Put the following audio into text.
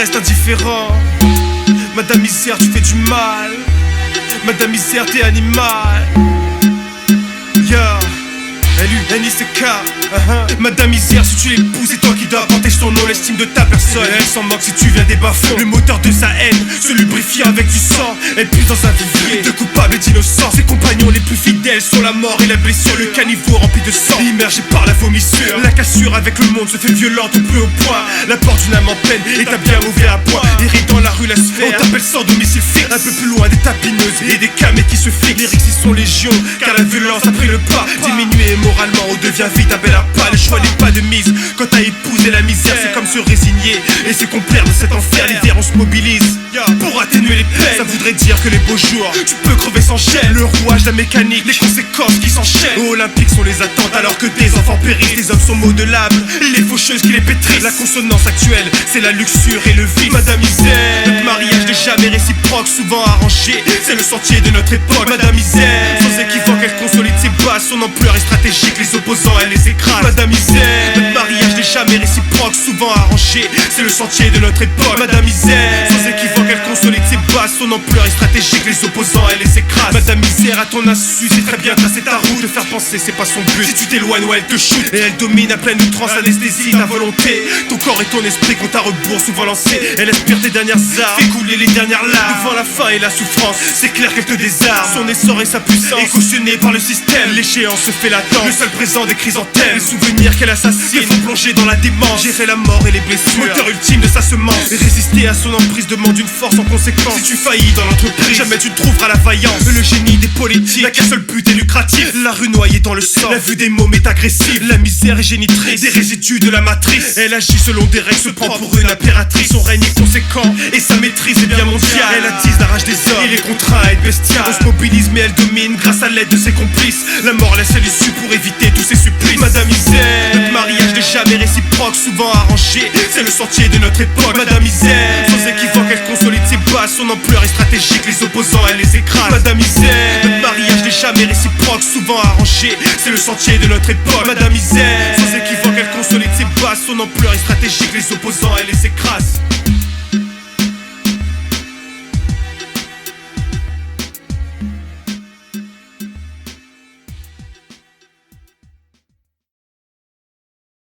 restes indifférent. Madame Misère, tu fais du mal. Madame Misère, t'es animal. Yeah. L-U-N-I-C-K. Madame Misère, si tu l'épouses, c'est toi qui dois apporter son nom, l'estime de ta personne. Elle s'en moque si tu viens des bas-fonds. Le moteur de sa haine se lubrifie avec du sang. Elle puise dans un vivier de coupables et d'innocents. Ses compagnons les plus fidèles sont la mort et la blessure. Le caniveau rempli de sang, immergé par la vomissure. La cassure avec le monde se fait violente au plus haut point. La porte d'une âme en peine est à bien ouvert à point. Erré dans la rue la sphère, on t'appelle sans domicile fixe. Un peu plus loin des tapineuses et des camés qui se fixent. Les rixes sont légion, car la violence a pris le pas. Diminué moralement, on devient vite un bel appât. Le choix n'est pas de mise, quand t'as épousé la misère, c'est comme se résigner et c'est qu'on perd de cet enfer. L'hiver on se mobilise pour atténuer les peines. Ça voudrait dire que les beaux jours, tu peux crever sans gêne. Le rouage de la mécanique, les conséquences qui s'enchaînent. Aux Olympiques sont les attentes alors que des enfants périssent. Les hommes sont modelables, les faucheuses qui les pétrissent. La consonance actuelle, c'est la luxure et le vice. Madame Misère, notre mariage n'est jamais réciproque, souvent arrangé, c'est le sentier de notre époque. Madame Misère, sans équivoque, elle consolide ses bases. Son ampleur est stratégique, les opposants elle les écrase. Madame Misère, notre mariage n'est jamais réciproque, souvent arrangé, c'est le sentier de notre époque. Madame Misère, sans équivoque, elle consolide ses bases. Son ampleur est stratégique, les opposants elle les écrase. Madame Misère, à ton insu, c'est très bien tracer ta route. Te faire penser, c'est pas son but. Si tu t'éloignes, ouais, elle te shoot. Et elle domine à pleine outrance, anesthésie ta volonté. Ton corps et ton esprit comptent à rebours, souvent lancés. Elle aspire tes dernières armes, fait couler les dernières larmes. Devant la faim et la souffrance, c'est clair qu'elle te désarme. Son essor et sa puissance est cautionné par le système. L'échéance se fait latente, le seul présent des chrysanthèmes. Les souvenirs qu'elle assassine le font plonger dans la démence. Gérer la mort et les blessures, moteur ultime de sa semence. Et résister à son emprise demande une force en conséquence. Si tu faillis dans l'entreprise, jamais tu trouveras la vaillance. Le génie des politiques n'a qu'un seul but est lucratif. La rue noyée dans le sang, la vue des mômes est agressive. La misère est génitrice des résidus de la matrice. Elle agit selon des règles, se prend pour une impératrice. Son règne est conséquent et sa maîtrise est bien mondiale. Elle attise la rage des hommes et les contraint à être bestial. On se mobilise mais elle domine grâce à l'aide de ses complices. La mort laisse à l'issue pour éviter tous ses supplices. Madame Misère, notre mariage n'est jamais réciproque, souvent arrangé, c'est le sentier de notre époque. Madame Misère, sans équivoque, elle consolide ses bases. Son ampleur est stratégique, les opposants elle les écrase. Madame Misère, notre mariage n'est jamais réciproque, souvent arrangé, c'est le sentier de notre époque. Madame Misère, sans équivoque, elle consolide ses bases. Son ampleur est stratégique, les opposants elle les écrase.